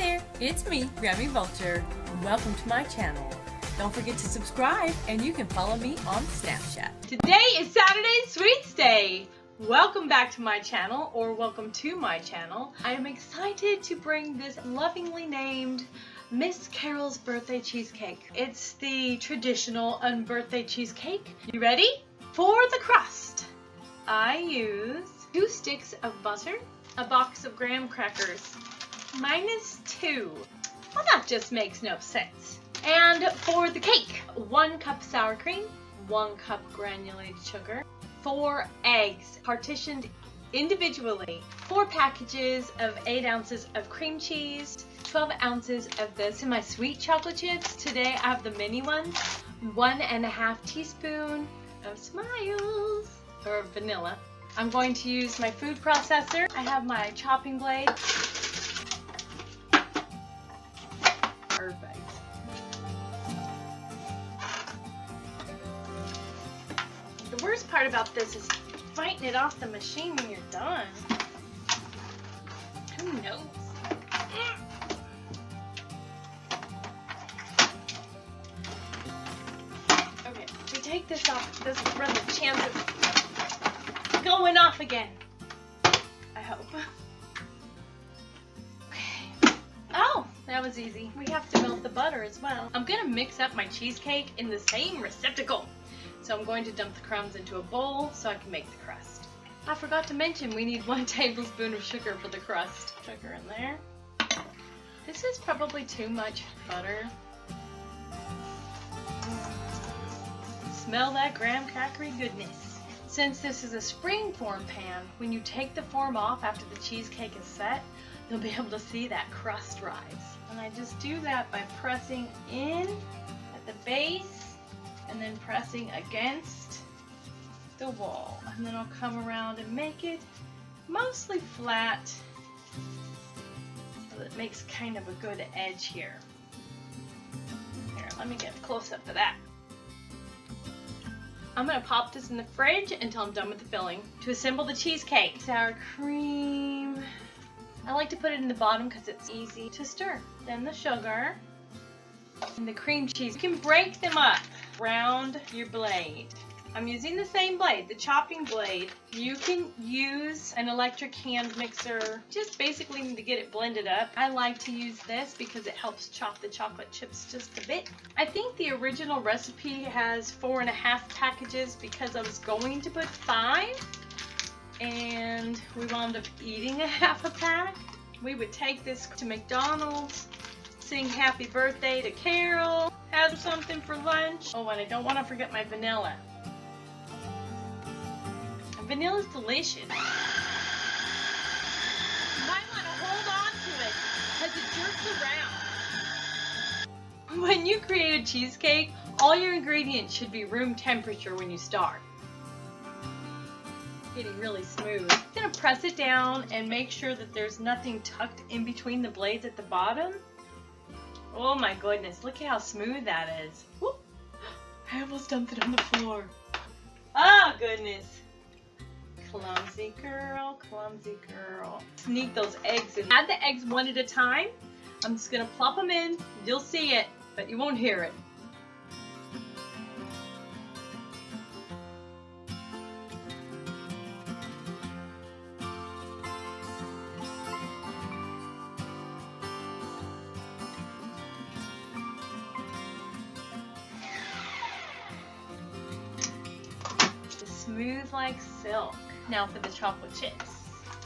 there, it's me, Grammy Vulture. Welcome to my channel. Don't forget to subscribe and you can follow me on Snapchat. Today is Saturday Sweets Day. Welcome back to my channel, or welcome to my channel. I am excited to bring this lovingly named Miss Carol's birthday cheesecake. It's the traditional unbirthday cheesecake. You ready? For the crust, I use 2 sticks of butter, a box of graham crackers, -2. Well, that just makes no sense. And for the cake, 1 cup sour cream, 1 cup granulated sugar, 4 eggs partitioned individually, 4 packages of 8 ounces of cream cheese, 12 ounces of the semi-sweet chocolate chips. Today I have the mini ones, 1.5 teaspoon of Smiles, or vanilla. I'm going to use my food processor. I have my chopping blade. Perfect. The worst part about this is fighting it off the machine when you're done. Who knows? Okay, if we take this off, it doesn't run the chance of going off again. I hope. Okay. Oh, that was easy. We have to melt the butter as well. I'm gonna mix up my cheesecake in the same receptacle. So I'm going to dump the crumbs into a bowl so I can make the crust. I forgot to mention we need 1 tablespoon of sugar for the crust. Sugar in there. This is probably too much butter. Smell that graham crackery goodness. Since this is a spring form pan, when you take the form off after the cheesecake is set, you'll be able to see that crust rise. And I just do that by pressing in at the base and then pressing against the wall. And then I'll come around and make it mostly flat so that it makes kind of a good edge here. Here, let me get a close up of that. I'm gonna pop this in the fridge until I'm done with the filling. To assemble the cheesecake, sour cream. I like to put it in the bottom because it's easy to stir. Then the sugar and the cream cheese. You can break them up around your blade. I'm using the same blade, the chopping blade. You can use an electric hand mixer, just basically to get it blended up. I like to use this because it helps chop the chocolate chips just a bit. I think the original recipe has 4.5 packages because I was going to put 5 and we wound up eating a half a pack. We would take this to McDonald's, sing happy birthday to Carol, have something for lunch. Oh, and I don't want to forget my vanilla. Vanilla's delicious. You might want to hold on to it because it jerks around. When you create a cheesecake, all your ingredients should be room temperature when you start. Getting really smooth. I'm going to press it down and make sure that there's nothing tucked in between the blades at the bottom. Oh my goodness, look at how smooth that is. Whoop. I almost dumped it on the floor. Oh goodness. Clumsy girl, clumsy girl. Sneak those eggs in. Add the eggs 1 at a time. I'm just gonna plop them in. You'll see it, but you won't hear it. Smooth like silk. Now for the chocolate chips.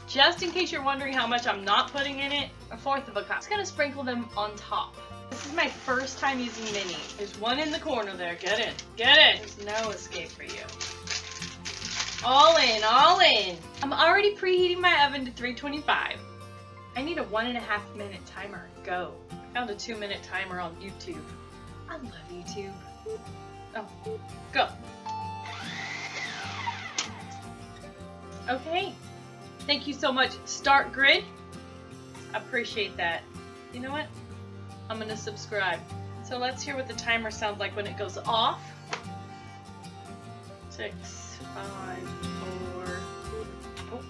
Just in case you're wondering how much I'm not putting in it, 1/4 of a cup. I'm just gonna sprinkle them on top. This is my first time using mini. There's 1 in the corner there. Get in. Get in. There's no escape for you. All in, all in. I'm already preheating my oven to 325. I need a 1.5 minute timer. Go. I found a 2-minute timer on YouTube. I love YouTube. Oh, go. Okay, thank you so much, Start Grid. Appreciate that. You know what? I'm gonna subscribe. So let's hear what the timer sounds like when it goes off. 6, 5, 4,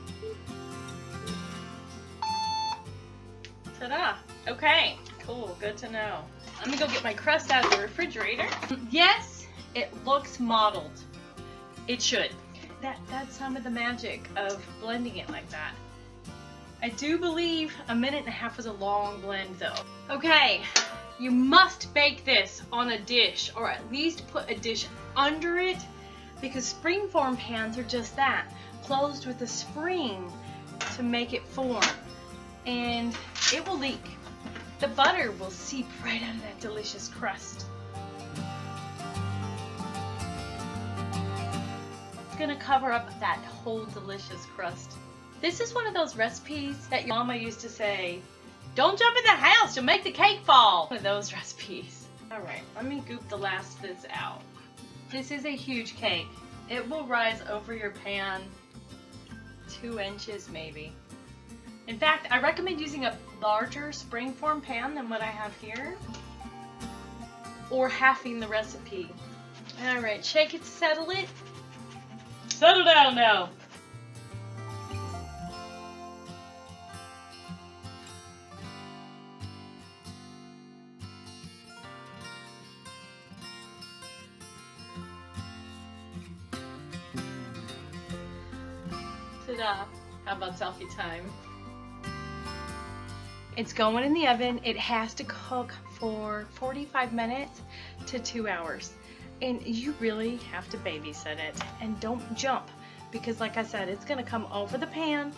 Ta-da! Okay, cool, good to know. Let me go get my crust out of the refrigerator. Yes, it looks mottled. It should. That's some of the magic of blending it like that. I do believe a minute and a half was a long blend though. Okay, you must bake this on a dish, or at least put a dish under it, because springform pans are just that, closed with a spring to make it form, and it will leak. The butter will seep right out of that delicious crust. It's gonna cover up that whole delicious crust. This is one of those recipes that your mama used to say, don't jump in the house, you'll make the cake fall. One of those recipes. All right, let me goop the last of this out. This is a huge cake. It will rise over your pan 2 inches maybe. In fact, I recommend using a larger springform pan than what I have here, or halving the recipe. All right, shake it to settle it. Settle down now. Ta-da! How about selfie time? It's going in the oven. It has to cook for 45 minutes to 2 hours. And you really have to babysit it. And don't jump, because like I said, it's gonna come over the pan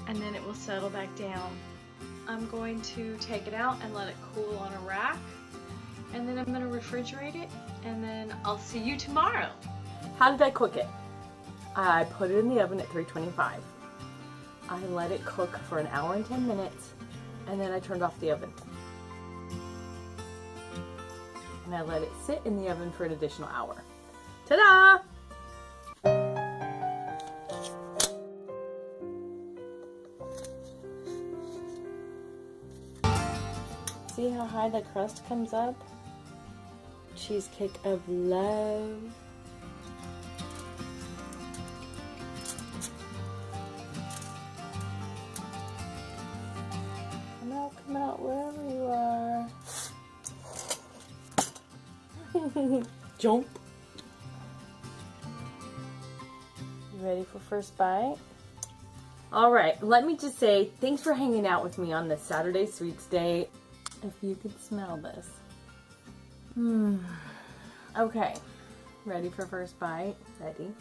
and then it will settle back down. I'm going to take it out and let it cool on a rack. And then I'm gonna refrigerate it, and then I'll see you tomorrow. How did I cook it? I put it in the oven at 325. I let it cook for 1 hour and 10 minutes, and then I turned off the oven. And I let it sit in the oven for an additional hour. Ta-da! See how high the crust comes up? Cheesecake of love. Come out wherever you are. Jump. You ready for first bite? All right, let me just say thanks for hanging out with me on this Saturday Sweets Day. If you could smell this. Okay, ready for first bite? Ready?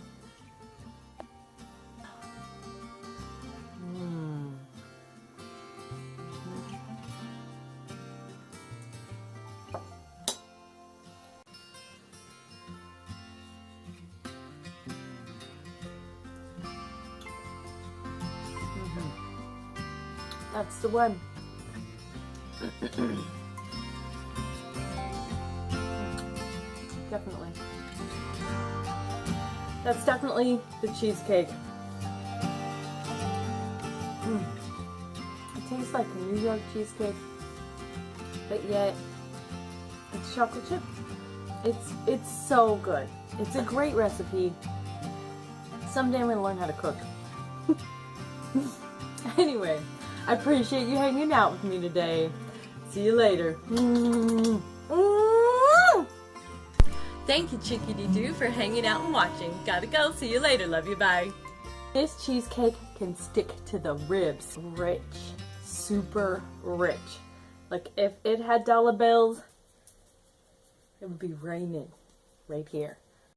That's the one. Definitely. That's definitely the cheesecake. It tastes like a New York cheesecake, but yet it's chocolate chip. It's so good. It's a great recipe. Someday I'm gonna learn how to cook. Anyway, I appreciate you hanging out with me today. See you later. Thank you, chick-a-deedoo, for hanging out and watching. Gotta go. See you later. Love you. Bye. This cheesecake can stick to the ribs. Rich. Super rich. Like if it had dollar bills, it would be raining right here.